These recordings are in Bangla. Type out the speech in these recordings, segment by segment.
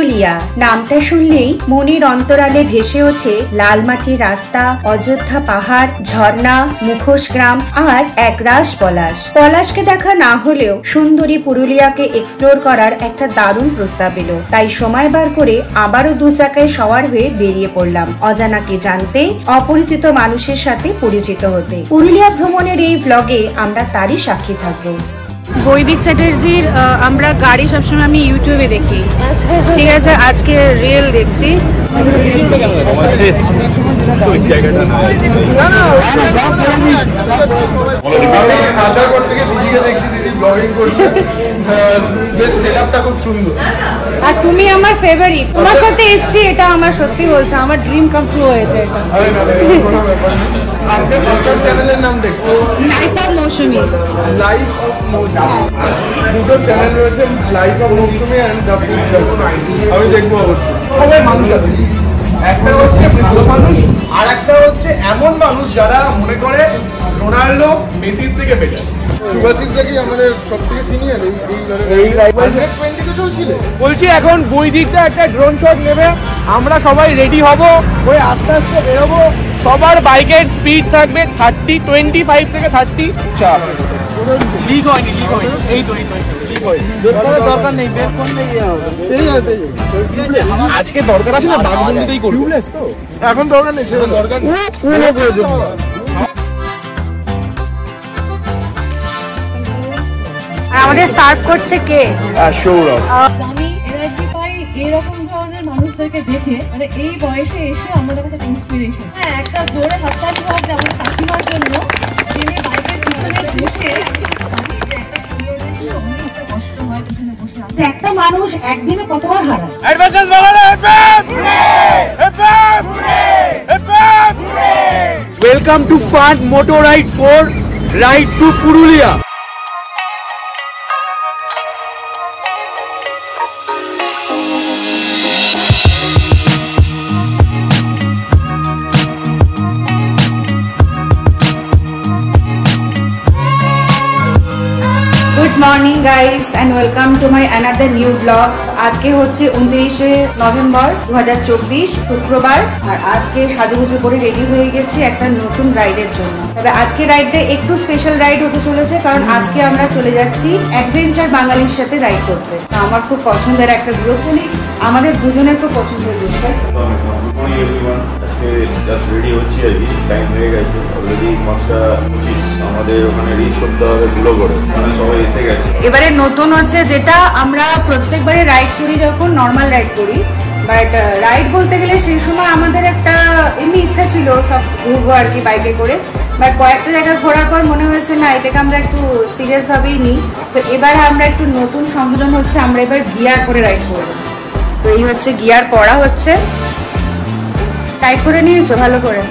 পুরুলিয়া নামটা শুনলেই মনের অন্তরালে ভেসে ওঠে লাল মাটির রাস্তা, অযোধ্যা পাহাড়, ঝর্ণা, মুখোশ গ্রাম আর একরাশ পলাশ। পলাশকে দেখা না হলেও সুন্দরী পুরুলিয়াকে এক্সপ্লোর করার একটা দারুণ প্রস্তাব এলো। তাই সময় বার করে আবারও দু চাকায় সওয়ার হয়ে বেরিয়ে পড়লাম অজানাকে জানতে, অপরিচিত মানুষের সাথে পরিচিত হতে। পুরুলিয়া ভ্রমণের এই ব্লগে আমরা তারই সাক্ষী থাকবো। বৈদিক চ্যাটার্জির আমরা গাড়ি সবসময় আমি ইউটিউবে দেখি, ঠিক আছে, আজকে রিয়েল দেখছি। আর তুমি আমার ফেভারিট, তোমার সাথে এসছি, এটা আমার সত্যি বলছে আমার ড্রিম কাম ট্রু হয়েছে। এটা চ্যানেলের নাম দেখো life of Mousumi. Life of Mousumi দুটো চ্যানেল রয়েছে, life of Mousumi and the food church. আমি দেখবো অবশ্যই। সবাই মানুষ আছে, একটা হচ্ছে ভালো মানুষ আর একটা হচ্ছে এমন মানুষ যারা মনে করে রোনাল্ডো মেসির থেকে বেটার। সুভাষিস দেখি আমাদের সব থেকে সিনিয়র এই রাইভালরি 20 চলছিল। বলছি এখন বৈদিকটা একটা ড্রোন শট নেবে, আমরা সবাই রেডি হব, ওই আস্তে আস্তে বেরোবো। সবার বাইকের স্পিড থাকবে 30, 25 থেকে 30। লিক হয়নি, এই তো দরকার নেই, বের করলে আজকে দরকার আছে না, বাগবন্দিতেই করব। এখন দরকার নেই, সেটা দরকার নেই, কোনো প্রয়োজন নেই। আমাদের সার্ভ করছে কে? সৌরভ। আমি এনার্জি পাই এরকম ধরনের মানুষদেরকে দেখে, মানে এই বয়সে এসে আমাদের কাছে ইন্সপিরেশন। হ্যাঁ, একটা জোরে হাততালি হোক আমাদের কাকিমার জন্য, যিনি বাইকের পিছনে বসে একটা মানুষ একদিনে কতবার হারায়। Welcome to fun motor ride 4 ride to Purulia. Good morning guys and welcome to my another new blog. আজকে হচ্ছে 29শে নভেম্বর 2024 শুক্রবার, আর আজকে সাজুগুজু করে রেডি হয়ে গেছি একটা নতুন রাইডের জন্য। তবে আজকে রাইডটা একটু স্পেশাল রাইড হতে চলেছে, কারণ আজকে আমরা চলে যাচ্ছি অ্যাডভেঞ্চার বাঙালির সাথে রাইড করতে। আমার খুব পছন্দের একটা গ্রুপ, আমাদের দুজনের খুব পছন্দের গ্রুপ। আজকে জাস্ট রেডি হচ্ছি আর কি, টাইম হয়ে গেছে অলরেডি 5:25। আমাদের ওখানে রিচ করতে হবে গুলো করে, মানে সবাই এসে গেছে। এবারে নতুন হচ্ছে যেটা আমরা প্রত্যেকবারে রাইড করি, যখন নর্মাল রাইড করি, বাট রাইড বলতে গেলে সেই সময় আমাদের একটা এমনি ইচ্ছা ছিল সব ঘুরবো আর কি বাইকে করে, বাট কয়েকটা জায়গা ঘোরার পর মনে হয়েছে না, এটাকে আমরা একটু সিরিয়াস ভাবেই নিই। তো এবার আমরা একটু নতুন সংযোজন হচ্ছে, আমরা এবার গিয়ার করে রাইড করবো। তো এই হচ্ছে গিয়ার পরা হচ্ছে, টাইট করে নিয়েছো ভালো করে।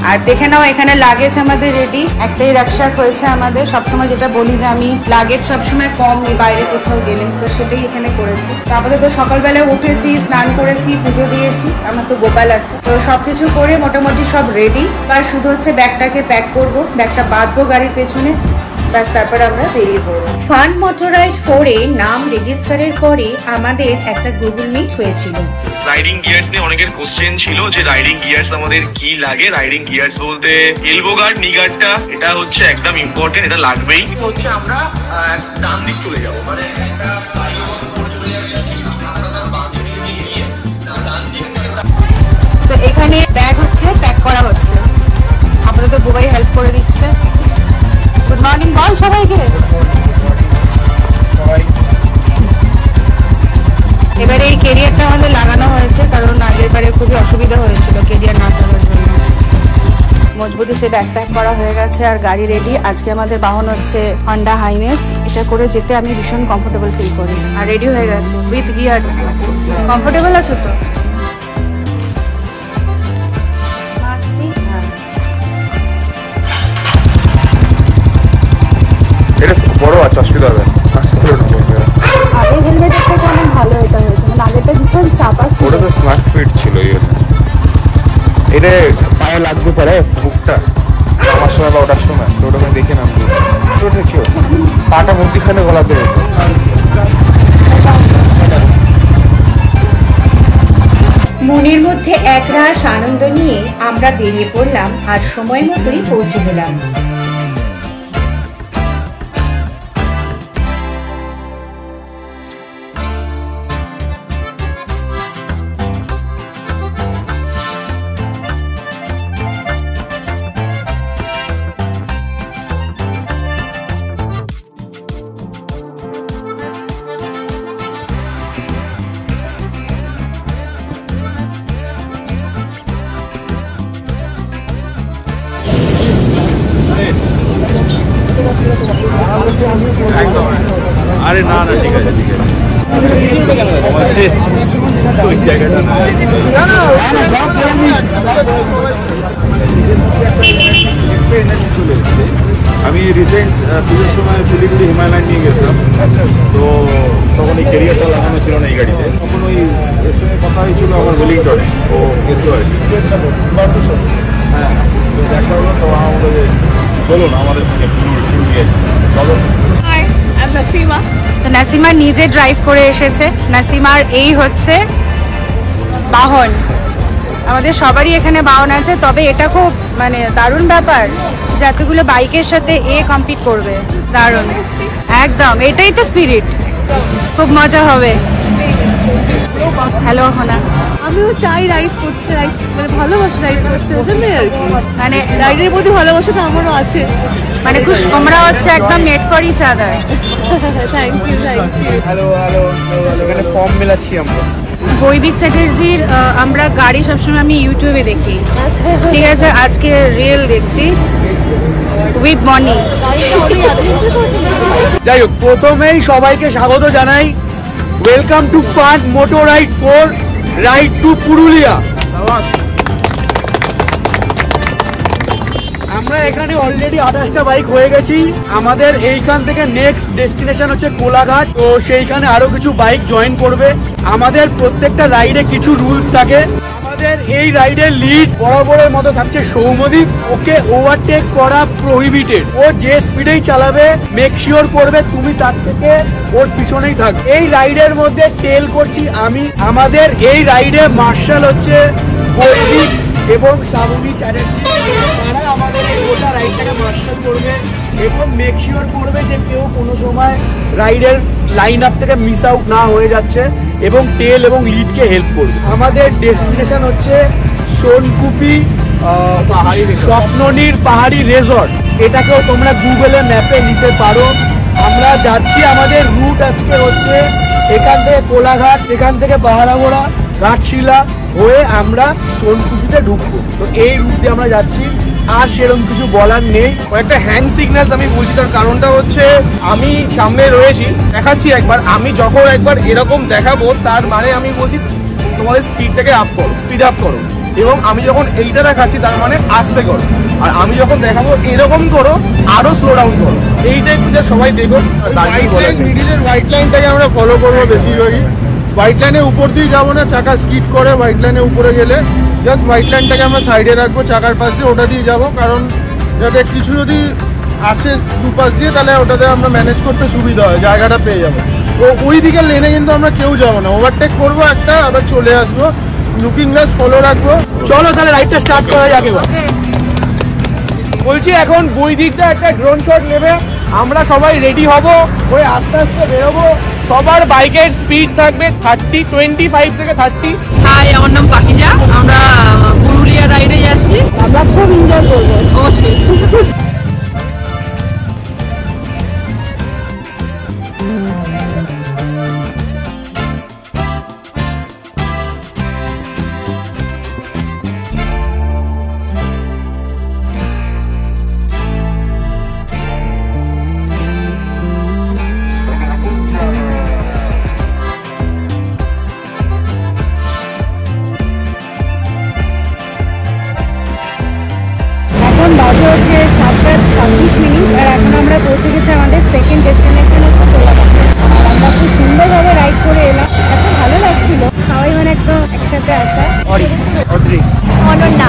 আর দেখে নাও এখানে লাগেজ আমাদের রেডি, একটাই রাকশাক হয়েছে আমাদের। সবসময় যেটা বলি যে আমি লাগেজ সবসময় কম নিই বাইরে কোথাও গেলে, তো সেটাই এখানে করেছি। তারপরে তো সকালবেলা উঠেছি, স্নান করেছি, পুজো দিয়েছি, আমার তো গোপাল আছে, তো সবকিছু করে মোটামুটি সব রেডি। আর শুধু হচ্ছে ব্যাগটাকে প্যাক করব, ব্যাগটা বাঁধবো গাড়ির পেছনে, ব্যাস তারপর আমরা বেরিয়ে পড়বো। ফান মোটর রাইড 4 এ নাম রেজিস্টারের পরে আমাদের একটা গুগল মিট হয়েছিল। রাইডিং গিয়ার্স নিয়ে অনেকের কোশ্চেন ছিল যে রাইডিং গিয়ার্স আমাদের কি লাগে। রাইডিং গিয়ার্স বলতে এলবো গার্ড, নি গার্ডটা, এটা হচ্ছে একদম ইম্পর্টেন্ট, এটা লাগবেই। হচ্ছে আমরা ডান দিক চলে যাবো, মানে তো এখানে ব্যাগ হচ্ছে প্যাক করা হচ্ছে, আপাতত বুবাই হেল্প করে দিচ্ছে। গুড মর্নিং বল সবাইকে। এবারে এই কেরিয়ারটা আমাদের লাগানো হয়েছে, কারণ আগের বারে খুবই অসুবিধা হয়েছিল কেরিয়ার না করার জন্য। মজবুতি সে ব্যাগ প্যাক করা হয়ে গেছে আর গাড়ি রেডি। আজকে আমাদের বাহন হচ্ছে হন্ডা হাইনেস, এটা করে যেতে আমি ভীষণ কমফোর্টেবল ফিল করি। আর রেডি হয়ে গেছে উইথ গিয়ার। কমফোর্টেবল আছো তো? এটা বড় আছে, অসুবিধা হবে না। আগে হেলমেটের থেকে অনেক ভালো এটা হয়েছে, মানে আগেটা ভীষণ চাপা ছিল। ওটা তো স্মার্ট ফিট ছিল, এটা পায়ে লাগতে পারে বুকটা আমার সময় বা ওটার সময়, তো ওটা দেখে নামবো। ওটা কি পাটা মধ্যিখানে গলাতে হতো। একরাশ আনন্দ নিয়ে আমরা বেরিয়ে পড়লাম আর সময় মতোই পৌঁছে গেলাম। আরে না না ঠিক আছে ঠিক আছে আমি রিসেন্ট পুজোর সময় শিলিগুড়ি হিমালয় নিয়ে গেছিলাম। তো তখন এই ক্যারিয়ারটা লাগানো ছিল না এই গাড়িতে, তখন ওই এর সঙ্গে কথা হয়েছিল আমার ওয়েলিংটনে, ও গেছিল আর কি। হ্যাঁ তো দেখা হলো, তো আমাদের চলো না আমাদের সঙ্গে পুরুলিয়া চলো। তো নাসিমা নিজে ড্রাইভ করে এসেছে। নাসিমার এই হচ্ছে বাহন। আমাদের সবারই এখানে বাহন আছে, তবে এটা খুব মানে দারুণ ব্যাপার যে এতগুলো বাইকের সাথে কম্পিট করবে। দারুণ একদম, এটাই তো স্পিরিট। খুব মজা হবে। হ্যালো হোনা, আমিও চাই রাইড করতে, মানে ভালোবাসি রাইড করতে, ওই জন্যই আর কি। মানে রাইডের প্রতি ভালোবাসাটা আমারও আছে। মানে খুব তোমরা হচ্ছে একদম made for each other. Thank you, thank you. Hello hello, এখানে ফর্ম মেলাচ্ছি আমরা। বৈদিক চ্যাটার্জির আমরা গাড়ি সবসময় আমি ইউটিউবে দেখি, ঠিক আছে, আজকে রিয়েল দেখছি উইথ মনি। যাই হোক, প্রথমেই সবাইকে স্বাগত জানাই। Welcome to fun motor ride 4 ride to Purulia. আমরা এখানে অলরেডি 28টা বাইক হয়ে গেছি। আমাদের এইখান থেকে নেক্সট ডেস্টিনেশন হচ্ছে কোলাঘাট। তো সেইখানে আরো কিছু বাইক জয়েন করবে। আমাদের প্রত্যেকটা রাইডে কিছু রুলস থাকে। আমাদের এই রাইডের লিড বরাবরের মতো থাকছে সৌমদীপ। ওকে ওভারটেক করা প্রহিবিটেড। ও যে স্পিডেই চালাবে মেক শিওর করবে তুমি তার থেকে ওর পিছনেই থাক। এই রাইডের মধ্যে টেল করছি আমি। আমাদের এই রাইডে মার্শাল হচ্ছে বৈদিক এবং শ্রাবণী চ্যাটার্জি। তারা আমাদের এই গোটা রাইডটাকে মার্শাল করবে এবং মেক শিওর করবে যে কেউ কোনো সময় রাইডের লাইন আপ থেকে মিস আউট না হয়ে যাচ্ছে এবং টেল এবং লিডকে হেল্প করবে। আমাদের ডেস্টিনেশন হচ্ছে সোনকুপি স্বপ্ননীর পাহাড়ি রেজর্ট। এটাকেও তোমরা গুগলে ম্যাপে নিতে পারো। আমরা যাচ্ছি, আমাদের রুট আজকে হচ্ছে এখান থেকে কোলাঘাট, এখান থেকে বাহারাগোড়া, ঘাটশিলা হয়ে আমরা সোনকুপিতে ঢুকবো। তো এই রুট দিয়ে আমরা যাচ্ছি। আর সেরকম কিছু বলার নেই। একটা হ্যান্ড সিগন্যালস আমি বলছি, তার কারণটা হচ্ছে আমি সামনে রয়েছি, দেখাচ্ছি একবার। আমি যখন একবার এরকম দেখাবো তার মানে আমি বলছি তোমাদের স্পিডটাকে আপ করো, স্পিড আপ করো। এবং আমি যখন এইটা দেখাচ্ছি তার মানে আস্তে করো। আর আমি যখন দেখাবো এরকম করো, আরো স্লো ডাউন করো। এইটা একটু সবাই দেখো। মিডিলের হোয়াইট লাইনটাকে আমরা ফলো করবো বেশিরভাগই। হোয়াইট লাইনের উপর দিয়ে যাবো না, চাকা স্কিড করে হোয়াইট লাইনের উপরে গেলে জাস্ট হোয়াইট লাইনটাকে আমরা সাইডে রাখবো, চাকার পাশ দিয়ে ওটা দিয়ে যাবো। কারণ যাতে কিছু যদি আসে দুপাশ দিয়ে, তাহলে ওটাতে আমরা ম্যানেজ করতে সুবিধা হয়, জায়গাটা পেয়ে যাবো। তো ওই দিকের লেনে কিন্তু আমরা কেউ যাবো না, ওভারটেক করবো একটা, আবার চলে আসবো। লুকিং গ্লাস ফলো রাখবো। চলো তাহলে রাইডটা স্টার্ট করা যাক এবার। বলছি এখন বৈদিকটা একটা ড্রোন শট নেবে, আমরা সবাই রেডি হব, ওই আস্তে আস্তে বেরোবো। সবার বাইকের স্পিড থাকবে 30, 25 থেকে 30। হাই, আমার নাম পাখিজা। আমরা পুরুলিয়া রাইডে যাচ্ছি। আমরা খুব এনজয় করবো অবশ্যই। বাজে হচ্ছে 7:26 আর এখন আমরা পৌঁছে গেছি আমাদের সেকেন্ড ডেস্টিনেশন হচ্ছে কোলাঘাট। আর আমরা খুব সুন্দরভাবে রাইড করে এলাম, এত ভালো লাগছিল সবাই মানে একদম একসাথে আসা। অনন্যা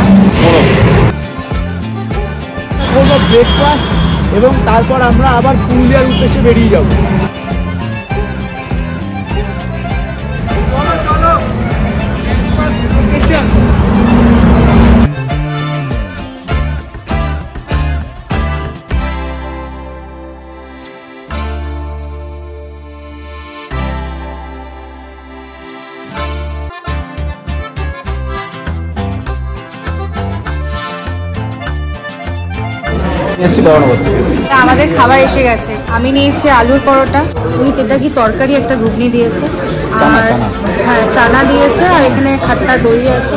করবো ব্রেকফাস্ট এবং তারপর আমরা আবার পুরুলিয়ার উদ্দেশ্যে বেরিয়ে যাবো। আমাদের খাবার এসে গেছে। আমি নিয়েছি আলুর পরোটা, উইথ এটা কি তরকারি, একটা ঘুগনি দিয়েছে, আর হ্যাঁ চানা দিয়েছে, আর এখানে খাট্টা দই আছে,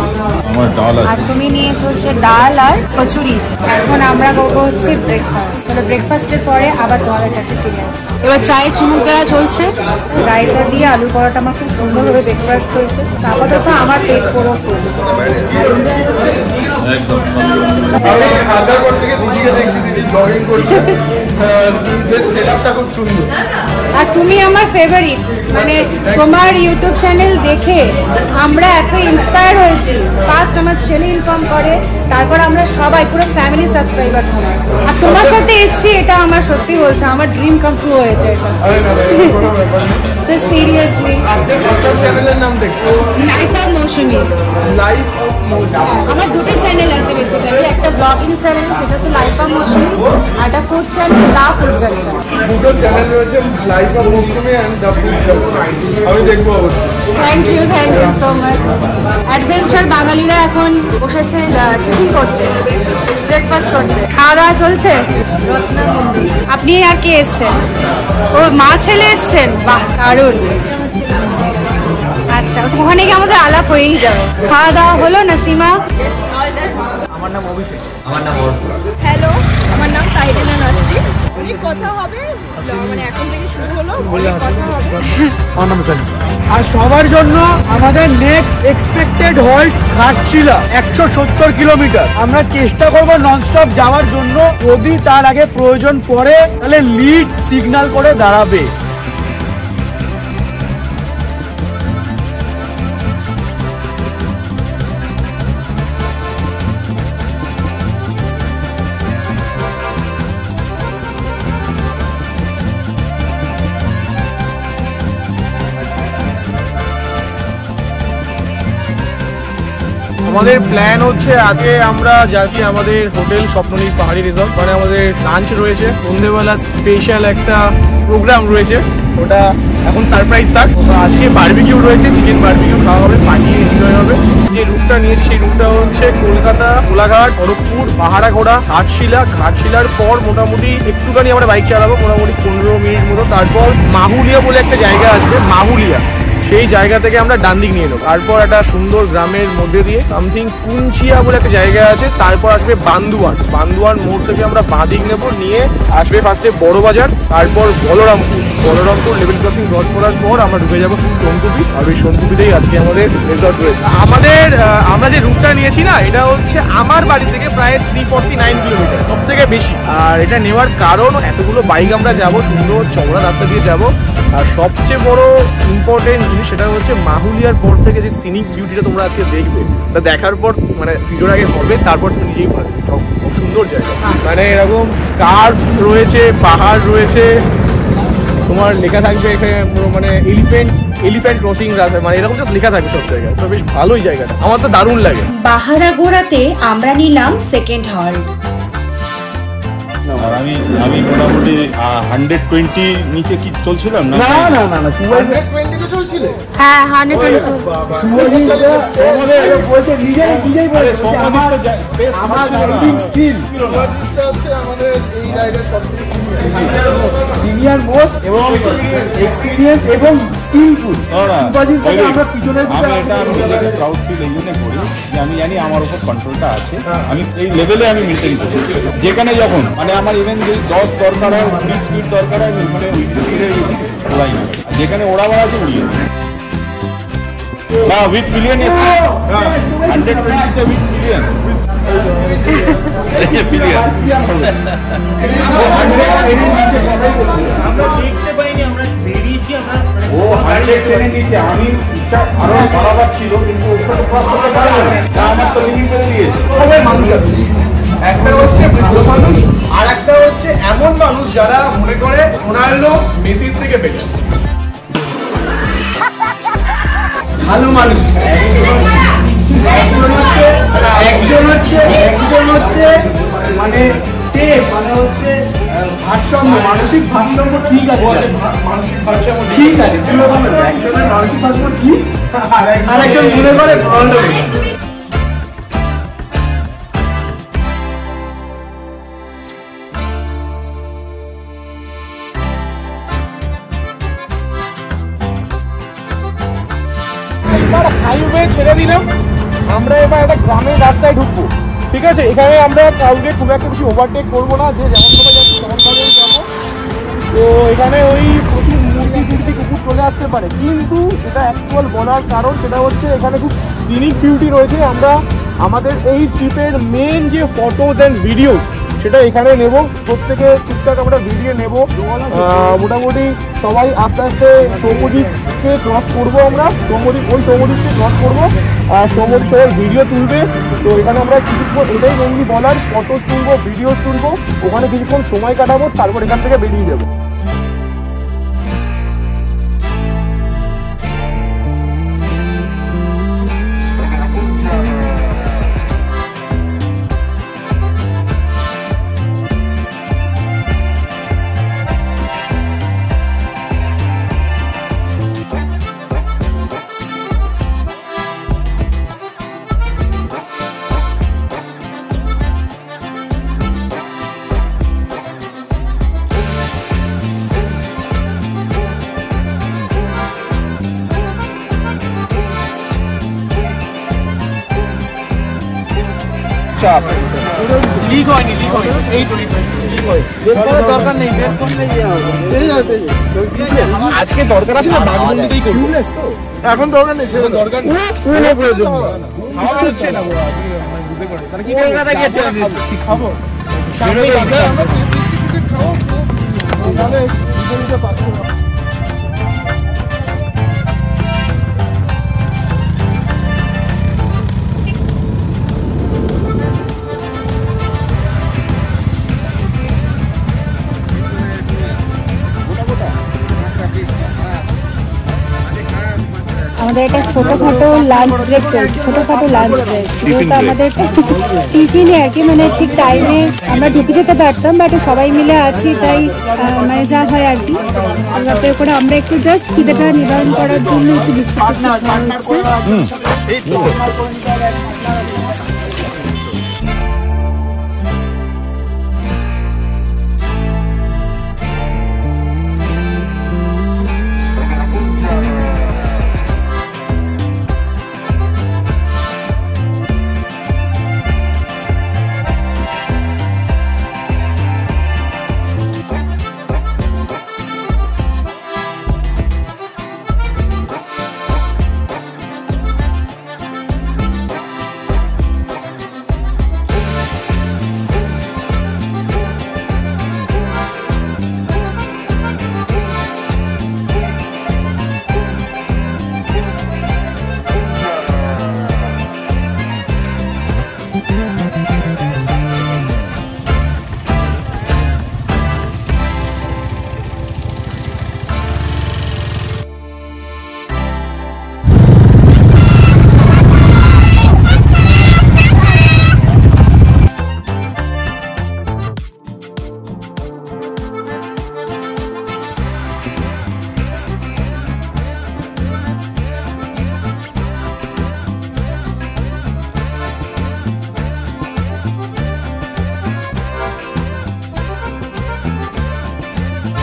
আর তুমি নিয়েছো হচ্ছে ডাল আর কচুরি। এখন আমরা করবো হচ্ছে ব্রেকফাস্ট, তাহলে ব্রেকফাস্টের পরে আবার তোমাদের কাছে ফিরে আসছি। এবার চায়ে চুমুক দেওয়া চলছে, রায়তা দিয়ে আলু পরোটা আমার খুব সুন্দরভাবে ব্রেকফাস্ট হয়েছে। আপাতত আমার পেট পুরো ফুল। আমি আসার পর থেকে দিদিকে দেখছি, দিদি ব্লগিং করছে, বেশ সেটআপটা খুব সুন্দর। আর তুমি আমার ফেভারিট, মানে তোমার ইউটিউব চ্যানেল দেখে আমরা এত ইন্সপায়ার হয়েছি। ফার্স্ট আমার ছেলে ইনফর্ম করে, তারপর আমরা সবাই পুরো ফ্যামিলি সাবস্ক্রাইবার তোমার। আর তোমার সাথে এসেছি, এটা আমার সত্যি বলছে, আমার ড্রিম কাম ট্রু হয়েছে এটা। তো সিরিয়াসলি আপনার চ্যানেলের নাম দেখো, life of Mousumi. Life of Mousumi. আমার দুটো চ্যানেল আছে বেসিক্যালি, একটা ব্লগিং চ্যানেল সেটা হচ্ছে লাইফ অফ মৌসুমী, আর একটা food channel the food junction. দুটো চ্যানেল রয়েছে, life of Mousumi and the food junction. আমি দেখবো অবশ্যই। Thank you so much. Adventure বাঙালিরা এখন বসেছে টিফিন করতে, ব্রেকফাস্ট করতে। খাওয়া দাওয়া চলছে। আপনি আর কে এসছেন? ও মা ছেলে এসছেন? বাহ দারুণ। আচ্ছা, ওখানে গিয়ে আমাদের আলাপ হয়েই যাবে। খাওয়া দাওয়া হলো নাসিমা? আমার নাম অভিষেক। হ্যালো, আমার নাম তাহিরিনা নাসরি। অনেক কথা হবে, মানে এখন থেকে শুরু হলো, অনেক কথা হবে। আর সবার জন্য আমাদের next expected halt Ghatshila 170 kilometre. আমরা চেষ্টা করব ননস্টপ যাওয়ার জন্য, যদি তার আগে প্রয়োজন পড়ে তাহলে লিড সিগন্যাল করে দাঁড়াবে। আমাদের প্ল্যান হচ্ছে আগে আমরা যাচ্ছি আমাদের হোটেল স্বপ্ননীল পাহাড়ি রিসর্ট, মানে আমাদের লাঞ্চ রয়েছে, সন্ধ্যেবেলা স্পেশাল একটা প্রোগ্রাম রয়েছে, ওটা এখন সারপ্রাইজ থাক। আজকে বারবিকিউ রয়েছে, চিকেন বারবিকিউ খাওয়া হবে, পার্টি এনজয় হবে। যে রুটটা নিয়েছি সেই রুটটা হচ্ছে কলকাতা, কোলাঘাট, খড়গপুর, পাহাড়াঘোড়া, ঘাটশিলা। ঘাটশিলার পর মোটামুটি একটুখানি আমরা বাইক চালাবো, মোটামুটি 15 মিনিট মতো। তারপর মাহুলিয়া বলে একটা জায়গা আসবে, মাহুলিয়া, সেই জায়গা থেকে আমরা ডান দিক নিয়ে নেবো। তারপর একটা সুন্দর গ্রামের মধ্যে দিয়ে সামথিং কুঞ্চিয়া বলে একটা জায়গা আছে, তারপর আসবে বান্দুয়ান। বান্দুয়ান মোড় থেকে আমরা বাঁ দিক নেবো, নিয়ে আসবে ফার্স্টে বড় বাজার, তারপর বলরামপুর লেভেল ক্রসিং ক্রস করার পর আমরা ঢুকে যাবো সোনকুপি। আর ওই সোনকুপিতেই আজকে আমাদের রিসর্ট রয়েছে। আমরা যে রুটটা নিয়েছি না, এটা হচ্ছে আমার বাড়ি থেকে প্রায় 349 কিলোমিটার, সব থেকে বেশি। আর এটা নেওয়ার কারণ, এতগুলো বাইক আমরা যাবো, সুন্দর চওড়া রাস্তা দিয়ে যাবো। আর সবচেয়ে বড় ইম্পর্টেন্ট জিনিস সেটা হচ্ছে মাহুলিয়ার পর থেকে যে সিনিক বিউটিটা তোমরা আজকে দেখবে, তা দেখার পর মানে ভিডিওর আগে হবে, তারপর তুমি নিজেই বলে খুব সুন্দর জায়গা। মানে এরকম কার্ভ রয়েছে, পাহাড় রয়েছে, তোমার লেখা থাকবে এখানে মানে এলিফ্যান্ট ক্রসিং রাস্তা, মানে এরকম জাস্ট লেখা থাকবে সব জায়গায়। তো বেশ ভালোই জায়গাটা, আমার তো দারুণ লাগে। বাহারাগোড়াতে আমরা নিলাম সেকেন্ড হল্ট। আর আমি মোটামুটি 120 নিচে কি চলছিলাম না? না 120 তে চলছিলে? হ্যাঁ 120। আমার রাইডিং স্কিল আমাদের এই জায়গায় সবথেকে সিনিয়র মোস্ট এবং এক্সপিরিয়েন্স এবং স্কিলফুল। আমরা পিছনের আমি নিজেকে প্রাউড ফিল এই জন্য করি যে আমি জানি আমার উপর কন্ট্রোলটা আছে, আমি এই লেভেলে আমি মেনটেন করি। যেখানে যখন মানে আমার ইভেন যদি 10 দরকার হয়, 20 স্পিড দরকার হয়, মানে ওই স্পিডে ওড়াই না। যেখানে ওড়াবার আছে উড়িয়ে না, উইথ পিলিয়ন 120 উইথ পিলিয়ন। আমরা দেখতে পাইনি, আমরা বেরিয়েছি, আমরা ও 120 নিচে। আমি ইচ্ছা আরো বাড়াবার ছিল, কিন্তু আমার তো লিমিট করে দিয়েছে। সবাই মানুষ আছে, একটা হচ্ছে ভালো মানুষ, আর একটা হচ্ছে এমন মানুষ যারা মনে করে রোনাল্ডো মেসির থেকে বেটার। ভালো মানুষ একজন হচ্ছে মানে সেফ, মানে হচ্ছে ভারসাম্য, মানসিক ভারসাম্য ঠিক আছে, মানসিক ভারসাম্য ঠিক আছে, একজনের মানসিক ভারসাম্য ঠিক, আর একজন মনে করে রোনাল্ডো। এবার হাইওয়ে ছেড়ে দিলাম, আমরা এবার একটা গ্রামের রাস্তায় ঢুকবো। ঠিক আছে, এখানে আমরা কাউকে খুব একটা কিছু ওভারটেক করবো না, যে যেমনভাবে যাচ্ছি তেমনভাবেই যাবো। তো এখানে ওই প্রচুর মূর্তি কুকুর চলে আসতে পারে, কিন্তু এটা অ্যাকচুয়াল বলার কারণ সেটা হচ্ছে এখানে খুব সিনিক বিউটি রয়েছে। আমরা আমাদের এই ট্রিপের মেন যে ফটোজ অ্যান্ড ভিডিও সেটা এখানে নেব, প্রত্যেকে টুকটাক আমরা ভিডিও নেব। মোটামুটি সবাই আস্তে আস্তে সৌম্যদ্বীপকে ক্রস করবো, আমরা সৌম্যদ্বীপকে ক্রস করবো, আর সৌম্যদ্বীপ সবাই ভিডিও তুলবে। তো এখানে আমরা কিছুক্ষণ, এটাই মেনলি বলার, ফটো তুলবো, ভিডিও তুলবো, ওখানে কিছুক্ষণ সময় কাটাবো, তারপর এখান থেকে বেরিয়ে যাবো। লিক হয়নি, এই তো দরকার নেই, আজকে দরকার আছে না, বাঘবন্দিতেই করবো। এখন দরকার নেই, দরকার নেই, প্রয়োজন হচ্ছে না। কলকাতা গেছে খাবো, আমাদের একটা ছোটখাটো লাঞ্চ ব্রেক চলছে, ছোটখাটো লাঞ্চ ব্রেক, যেহেতু আমাদের টিফিনে আর কি, মানে ঠিক টাইমে আমরা ঢুকে যেতে পারতাম, বাট সবাই মিলে আছি তাই মানে যা হয় আর কি, তাতে করে আমরা একটু জাস্ট খিদেটা নিবারণ করার জন্য একটু বিস্কুট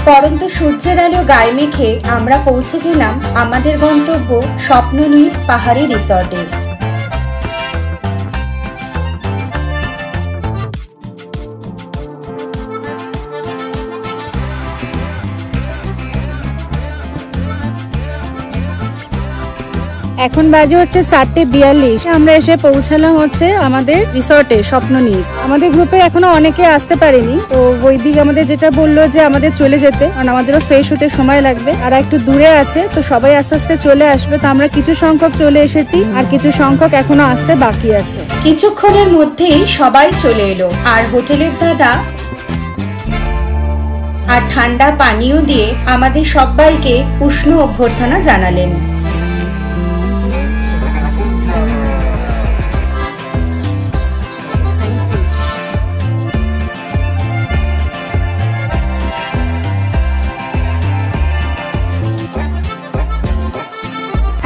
পরন্ত সূর্যের আলো গায়ে মেখে আমরা পৌঁছে গেলাম আমাদের গন্তব্য স্বপ্ননীড় পাহাড়ি রিসর্টে। এখন বাজে হচ্ছে 4:42, আমরা এসে পৌঁছালাম হচ্ছে আমাদের রিসর্টে স্বপ্ননীড়। আমাদের গ্রুপে এখনো অনেকে আসতে পারেনি, তো বৈদিক আমাদের যেটা বললো যে আমাদের চলে যেতে, কারণ আমাদেরও ফ্রেশ হতে সময় লাগবে, আর একটু দূরে আছে, তো সবাই আস্তে আস্তে চলে আসবে। তো আমরা কিছু সংখ্যক চলে এসেছি, আর কিছু সংখ্যক এখনো আসতে বাকি আছে। কিছুক্ষণের মধ্যেই সবাই চলে এলো, আর হোটেলের দাদা আর ঠান্ডা পানীয় দিয়ে আমাদের সবাইকে উষ্ণ অভ্যর্থনা জানালেন।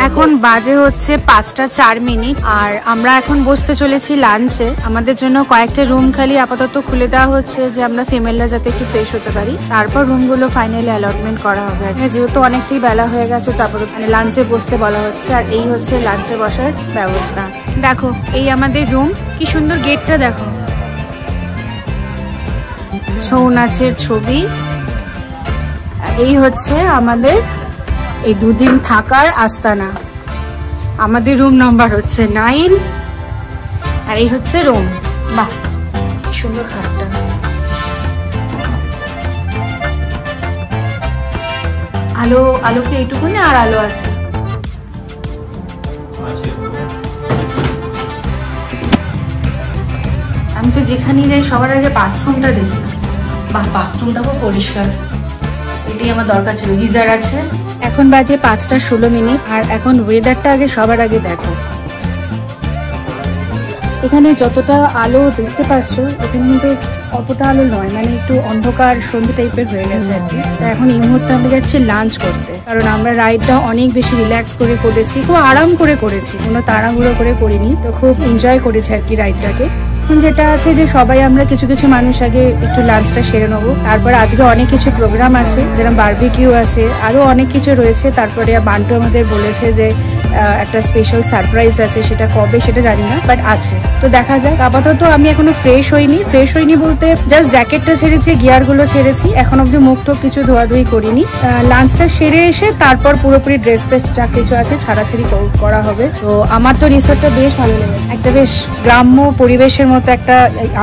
এখন বাজে হচ্ছে 5:04 আর আমরা এখন বসতে চলেছি লাঞ্চে। আমাদের জন্য কয়েকটা রুম খালি আপাতত খুলে দেওয়া হচ্ছে যে আমরা ফিমেলরা যাতে একটু ফ্রেশ হতে পারি, তারপর রুমগুলো ফাইনালি অ্যালটমেন্ট করা হবে। যেহেতু অনেকটাই বেলা হয়ে গেছে তো আপাতত মানে লাঞ্চে বসতে বলা হচ্ছে, আর এই হচ্ছে লাঞ্চে বসার ব্যবস্থা। দেখো এই আমাদের রুম, কি সুন্দর গেটটা দেখো, ছৌ নাচের ছবি। এই হচ্ছে আমাদের এই 2 দিন থাকার আস্তানা। আমাদের রুম নাম্বার হচ্ছে 9 আর এই হচ্ছে রুম। বাহ সুন্দর খাটটা। আলোকে এইটুকুনি আর আলো আছে। আমি তো যেখানেই যাই সবার আগে বাথরুমটা দেখি। বাহ বাথরুমটা খুব পরিষ্কার, এটাই আমার দরকার ছিল। গিজার আছে। এখন বাজে 5:16 আর এখন ওয়েদারটা আগে সবার আগে দেখো। এখানে যতটা আলো দেখতে পাচ্ছ এখানে কিন্তু অতটা আলো নয়, মানে একটু অন্ধকার সন্ধ্যে টাইপের হয়ে গেছে আর কি। তা এখন এই মুহূর্তে আমরা যাচ্ছি লাঞ্চ করতে, কারণ আমরা রাইডটা অনেক বেশি রিল্যাক্স করে করেছি, খুব আরাম করে করেছি, কোনো তাড়াহুড়ো করে করিনি। তো খুব এনজয় করেছি আর কি রাইডটাকে। এখন যেটা আছে যে সবাই আমরা কিছু কিছু মানুষ আগে একটু লাঞ্চটা সেরে নেবো, তারপর আজকে অনেক কিছু প্রোগ্রাম আছে, যেরকম বারবিকিউ আছে, আরো অনেক কিছু রয়েছে। তারপরে বান্টু আমাদের বলেছে যে একটা স্পেশাল সারপ্রাইজ আছে, সেটা কবে সেটা জানি না, বাট আছে। তো দেখা যাক। আপাতত আমি এখনো ফ্রেশ হইনি বলতে জাস্ট জ্যাকেটটা ছেড়েছি, গিয়ার গুলো ছেড়েছি, এখন অব্দি মুখ টুক কিছু ধোয়াধুয়ি করিনি। লাঞ্চটা সেরে এসে তারপর পুরোপুরি ড্রেস ফ্রেস যা কিছু আছে ছাড়াছাড়ি করা হবে। তো আমার তো রিসোর্টটা বেশ ভালো লেগেছে, একটা বেশ গ্রাম্য পরিবেশের মতো একটা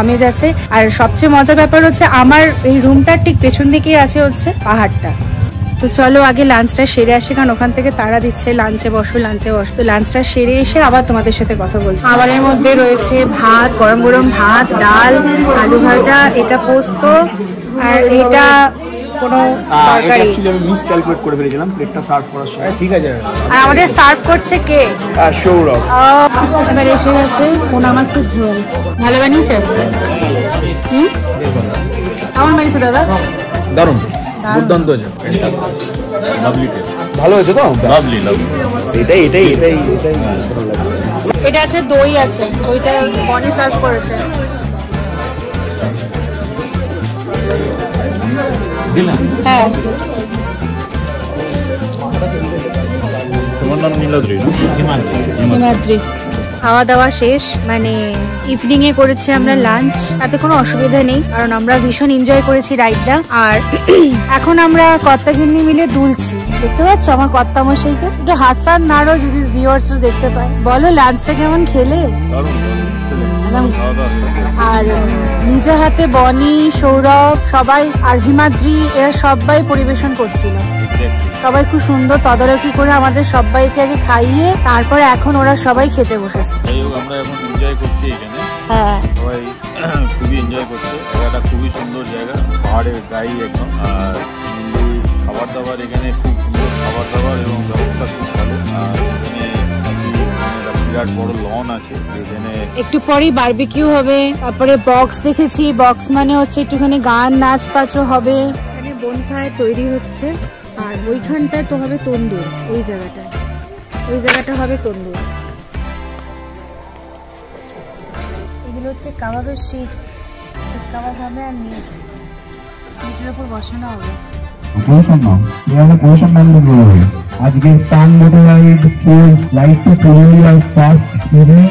আমেজ আছে। আর সবচেয়ে মজার ব্যাপার হচ্ছে আমার এই রুমটার ঠিক পেছন দিকেই আছে হচ্ছে পাহাড়টা। তো চলো আগে লাঞ্চটা সেরে আসি, কারণ ওখান থেকে তাড়া দিচ্ছে লাঞ্চে বসো। তো লাঞ্চটা সেরে এসে আবার তোমাদের সাথে কথা বলছি। খাবারের মধ্যে রয়েছে ভাত, গরম গরম ভাত, ডাল, আলু ভাজা, এটা পোস্ত, আর এটা কোনো তরকারি। আমি মিস ক্যালকুলেট করে ফেলেছিলাম প্লেটটা সার্ভ করার সময়। ঠিক আছে। আর আমাদের সার্ভ করছে কে? সৌরভ। এবার এসে গেছে পোনা মাছের ঝোল। ভালো বানিয়েছে? কেমন বানিয়েছে দাদা? দারুণ, দুর্দান্ত হয়েছে। ভালো হয়েছে তো? লাভলি। এটাই এটা আছে, দই আছে, দইটা বনি সার্ভ করেছে। হ্যাঁ। তোমার নাম নীলাদ্রি? হিমাদ্রি। খাওয়া দাওয়া শেষ, মানে ইভিনিং এ করেছি আমরা লাঞ্চ, তাতে কোনো অসুবিধা নেই, কারণ আমরা ভীষণ এনজয় করেছি রাইডটা। আর এখন আমরা কর্তাগিন্নি মিলে দুলছি, দেখতে পাচ্ছ আমার কর্তা মশাইকে, একটু হাত পা নাড়ো যদি ভিউয়ার্স দেখতে পায়। বলো লাঞ্চটা কেমন খেলে? আর নিজের হাতে বনি, সৌরভ সবাই আর হিমাদ্রি এরা সবাই পরিবেশন করছিল। সবাই খুব সুন্দর তদারকি করে আমাদের সবাইকে আগে খাইয়ে তারপরে এখন ওরা সবাই খেতে বসেছে। আমরা এখন এনজয় করছি এখানে। হ্যাঁ, সবাই খুবই এনজয় করছে। জায়গাটা খুবই সুন্দর জায়গা, পাহাড়ের গায়ে একদম। আর খাবার দাবার এখানে খুব সুন্দর খাবার দাবার এবং ব্যবস্থা খুব ভালো। আর এখানে বিরাট বড় লন আছে, এখানে একটু পরেই বারবিকিউ হবে। তারপরে বক্স দেখেছি, বক্স মানে হচ্ছে একটুখানি গান নাচ পাচও হবে। এখানে বনফায়ার তৈরি হচ্ছে, আর ওইখানটায় তো হবে তন্দুর। ওই জায়গাটা হবে তন্দুর। এগুলো হচ্ছে কাবাবের শিক কাবাব হবে, আর মিটের উপর বসানো হবে। আজকে টান মোটর রাইড পুরুলিয়ার ফার্স্ট ইভিনিং।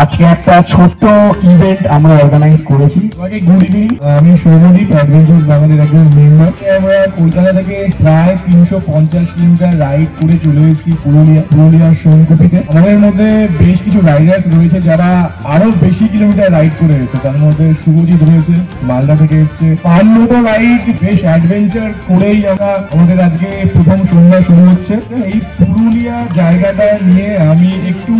আজকে একটা ছোট্ট ইভেন্ট আমরা অর্গানাইজ করেছি। গুড ইভিনিং, আমি সৌম্যদীপ, অ্যাডভেঞ্চার্স বাঙালির একজন মেম্বার। আমরা কলকাতা থেকে প্রায় 350 কিলোমিটার রাইড করে চলে এসেছি পুরুলিয়ার সোনকুটিতে। আমাদের মধ্যে বেশ কিছু রাইডার্স রয়েছে যারা আরো বেশি কিলোমিটার রাইড করে এসেছে, তার মধ্যে শুভজিৎ রয়েছে, মালদা থেকে এসছে। টান মোটর রাইড বেশ অ্যাডভেঞ্চার করেই আমাদের আজকে প্রথম সন্ধ্যা শুরু হচ্ছে। এই পুরুলিয়া জায়গাটা নিয়ে আমি একটু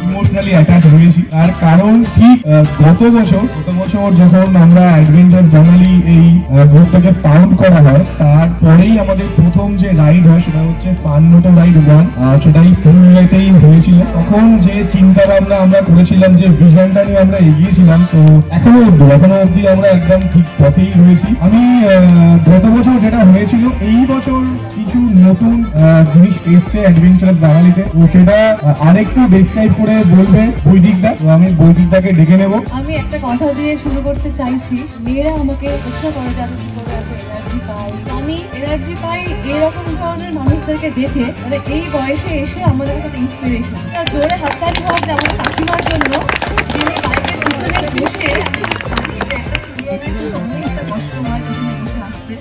ইমোশনালি অ্যাটাচ হয়েছি, তার কারণ ঠিক গত বছর যখন আমরা অ্যাডভেঞ্চার্স বাঙালি এই গ্রুপটাকে ফাউন্ড করা হয়, তারপরেই আমাদের প্রথম যে রাইড হয় সেটা হচ্ছে ফান মোটর রাইড 1, সেটাই পুরুলিয়াতেই হয়েছিল। তখন যে চিন্তা ভাবনা আমরা করেছিলাম, যে ভিশনটা নিয়ে আমরা এগিয়েছিলাম, তো এখনো অব্দি আমরা একদম ঠিক পথেই রয়েছি। আমি গত বছর যেটা হয়েছিল, এই বছর কিছু নতুন জিনিস এসছে অ্যাডভেঞ্চারাস বাঙালিতে, তো সেটা আরেকটু ডেসক্রাইব করে বলবে বৈদিকদা। তো আমি বৈদিকদাকে ডেকে নেব। আমি একটা কথা দিয়ে শুরু করতে চাইছি। মেয়েরা আমাকে প্রশ্ন করে যে আমি কি করে এনার্জি পাই। আমি এনার্জি পাই এরকম ধরনের মানুষদেরকে দেখে, মানে এই বয়সে এসে আমাদের কাছে ইন্সপিরেশন। জোরে হাততালি হোক যে আমার কাকিমার জন্য, যিনি বাইকের পিছনে বসে অনেকটা কষ্ট হয় পিছনে বসে আসতে।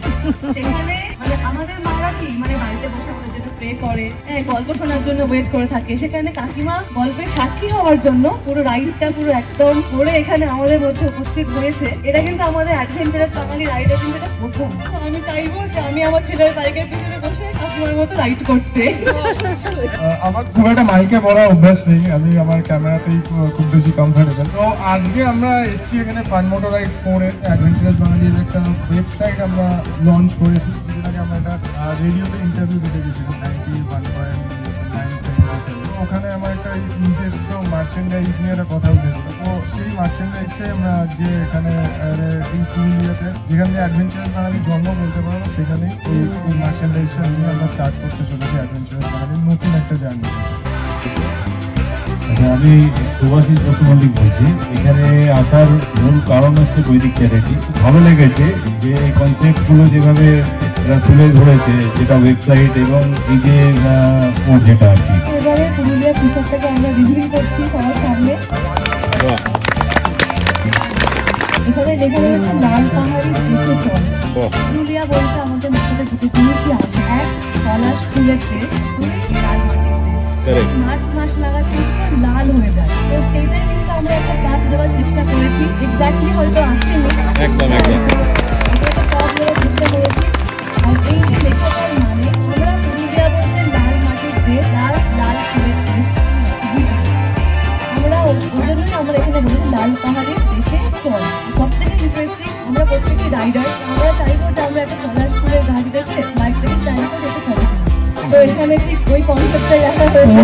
সেখানে মানে আমাদের মারা কি মানে বাড়িতে বসে আমাদের জন্য প্রে করে, গল্প শোনার জন্য ওয়েট করে থাকে। সেখানে কাকিমা গল্পের সাক্ষী হওয়ার জন্য পুরো রাইডটা পুরো একদম করে এখানে আমাদের মধ্যে উপস্থিত হয়েছে। এটা কিন্তু আমাদের অ্যাডভেঞ্চারাস বাঙালি রাইডার কিন্তু এটা প্রথম। আমি চাইবো যে আমি আমার ছেলের বাইকের পিছনে বসে কাকিমার মতো রাইড করতে। আমার খুব একটা মাইকে বলা অভ্যাস নেই, আমি আমার ক্যামেরাতেই খুব বেশি কমফোর্টেবল। তো আজকে আমরা এসেছি এখানে ফান মোটর রাইড 4 এর অ্যাডভেঞ্চারাস বাঙালির একটা ওয়েবসাইট আমরা লঞ্চ করেছি। যেটা আগে আমরা একটা রেডিওতে ইন্টারভিউ দিতে গেছিলাম 91.9। ওখানে আমার একটা নিজস্ব মার্চেন্ডাইজ নিয়ে একটা কথা উঠেছিল। তো সেই মার্চেন্ডাইজে আমরা যে এখানে এই পুরুলিয়াতে যেখান থেকে অ্যাডভেঞ্চারাস বাঙালির জন্ম বলতে পারবো, সেখানেই এই মার্চেন্ডাইজটা নিয়ে আমরা স্টার্ট করতে চলেছি অ্যাডভেঞ্চারাস বাঙালির নতুন একটা জার্নি। আমি সুভাষিস বসু মল্লিক বলছি। এখানে আসার মূল কারণ হচ্ছে বৈদিক চ্যারিটি। ভালো লেগেছে যে কনসেপ্টগুলো যেভাবে তুলে ধরেছে, যেটা ওয়েবসাইট এবং এই যে যেটা আর কি। এবারে পুরুলিয়া কৃষকটাকে আমরা রিভিউ করছি সবার সামনে। এখানে লেখা রয়েছে লাল পাহাড়ি দেশে চল। পুরুলিয়া বলতে আমাদের মাথাতে দুটো জিনিসই আসে, এক পলাশ ফুলের দেশ, লাল মাটির দেশ। মার্চ মাস লাগাতে লাল হয়ে যায়। তো সেইটাই কিন্তু আমরা একটা কাজ দেওয়ার চেষ্টা করেছি। এক্স্যাক্টলি হয়তো আসেনি, একদম কাজ দেওয়ার চেষ্টা করেছি। আর এই যে লেখাটার মানে আমরা পুরুলিয়া বলতে লাল মাটির দেশ আর লাল ফুলের দেশ, আমরা ওই জন্যই আমরা এখানে বলি লাল পাহাড়ের দেশে চল। সব থেকে ইন্টারেস্টিং, আমরা প্রত্যেকেই রাইডার, আমরা চাইবো যে আমরা একটা পলাশ ফুলের গাড়ি দেখে বাইকটাকে চাইবো যেতে চলে। তো এখানে ঠিক ওই কনসেপ্টটাই রাখা হয়েছে।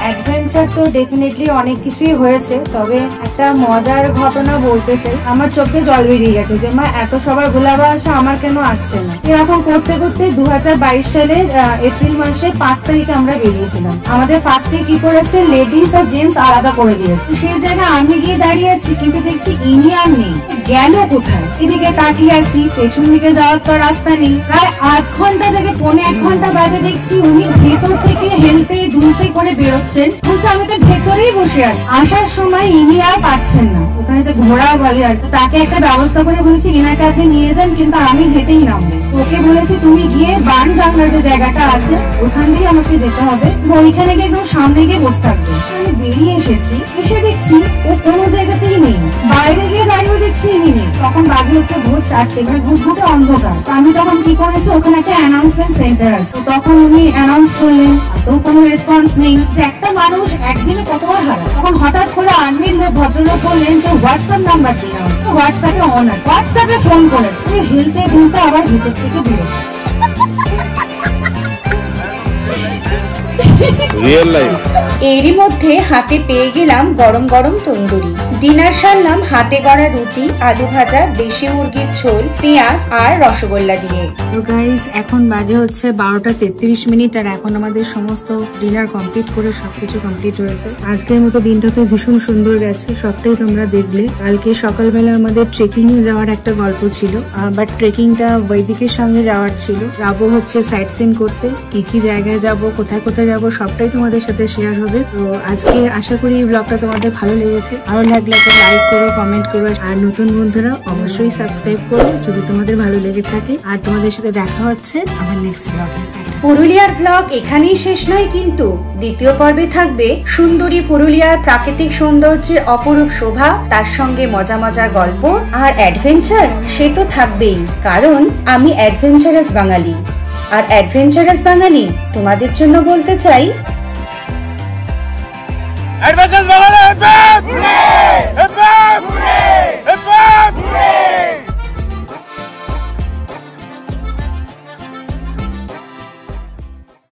অ্যাডভেঞ্চার তো ডেফিনেটলি অনেক কিছুই হয়েছে, তবে একটা মজার ঘটনা বলতে চাই। আমার চোখে জল বেরিয়ে গেছে যে মা এত সবার গোলাবা আসা আমার কেন আসছে না। এরকম করতে করতে 2022 সালের এপ্রিল মাসে 5 তারিখে আমরা বেরিয়েছিলাম। আমাদের ফার্স্টে কি করেছে, লেডিস আর জেন্টস আলাদা করে দিয়েছে। সেই জায়গায় আমি গিয়ে দাঁড়িয়ে আছি, কিন্তু দেখছি ইনি আর নেই, গেল কোথায়। এদিকে তাকিয়ে আছি, পেছন দিকে যাওয়ার তো রাস্তা নেই। প্রায় 8 ঘন্টা থেকে 1.5 ঘন্টা বাদে দেখছি উনি ভেতর থেকে হেলতে দুলতে করে বেরোচ্ছেন। বলছে আমি তো ভেতরেই বসে আছি। আসার সময় ইনি আর পাচ্ছেন না, ওখানে যে ঘোড়া বলে আর তাকে একটা ব্যবস্থা করে বলেছি ইনাকে আপনি নিয়ে যান, কিন্তু আমি হেঁটেই নামবো। ওকে বলেছি তুমি গিয়ে বান বাংলার যে জায়গাটা আছে ওখান দিয়ে আমাকে যেতে হবে, ওইখানে গিয়ে একদম সামনে গিয়ে বসে থাকবে। আমি বেরিয়ে এসেছি, এসে দেখছি ও কোনো জায়গাতেই নেই। বাইরে গিয়ে দাঁড়িয়ে দেখছি ইনি নেই। তখন বাজে হচ্ছে ভোর 4টে, মানে ঘুটঘুটে অন্ধকার। আমি তখন কি করেছি, ওখানে একটা অ্যানাউন্সমেন্ট সেন্টার আছে, তখন উনি অ্যানাউন্স করলেন, তো কোনো রেসপন্স নেই। একটা মানুষ একদিনে কতবার হারায়। তখন হঠাৎ করে আর্মির ভদ্রলোক বললেন যে হোয়াটসঅ্যাপ নাম্বার দিন। হোয়াটসঅ্যাপে অন আছে, হোয়াটসঅ্যাপে ফোন করেছে। হেলতে দুলতে আবার ভিতর থেকে বেরোচ্ছে। Real life. এরই মধ্যে হাতে পেয়ে গেলাম গরম গরম তন্দুরি। ডিনার সারলাম হাতে গড়া রুটি, আলু ভাজা, দেশি মুরগির ঝোল, পেঁয়াজ আর রসগোল্লা দিয়ে। তো গাইস এখন বাজে হচ্ছে 12:33 আর এখন আমাদের সমস্ত ডিনার কমপ্লিট করে সবকিছু কমপ্লিট হয়েছে। আজকের মতো দিনটা তো ভীষণ সুন্দর গেছে, সবটাই তোমরা দেখলে। কালকে সকালবেলা আমাদের ট্রেকিং এ যাওয়ার একটা গল্প ছিল, বাট ট্রেকিংটা বৈদিকের সঙ্গে যাওয়ার ছিল। যাবো হচ্ছে সাইট সিন করতে, কি কি জায়গায় যাব, কোথায় কোথায় যাবো সবটাই তোমাদের সাথে শেয়ার হবে। তো আজকে আশা করি এই ব্লগটা তোমাদের ভালো লেগেছে। ভালো লাগলে একটা লাইক করো, কমেন্ট করো, আর নতুন বন্ধুরা অবশ্যই সাবস্ক্রাইব করো যদি তোমাদের ভালো লেগে থাকে। আর তোমাদের সাথে দেখা হচ্ছে আমার নেক্সট ব্লগে। পুরুলিয়ার ব্লগ এখানেই শেষ নয়, কিন্তু দ্বিতীয় পর্বে থাকবে সুন্দরী পুরুলিয়ার প্রাকৃতিক সৌন্দর্যের অপরূপ শোভা, তার সঙ্গে মজা মজার গল্প আর অ্যাডভেঞ্চার। সে তো থাকবেই, কারণ আমি অ্যাডভেঞ্চারাস বাঙালি। আর অ্যাডভেঞ্চারাস বাঙালি তোমাদের জন্য বলতে চাই, অ্যাডভেঞ্চারাস বাঙালি।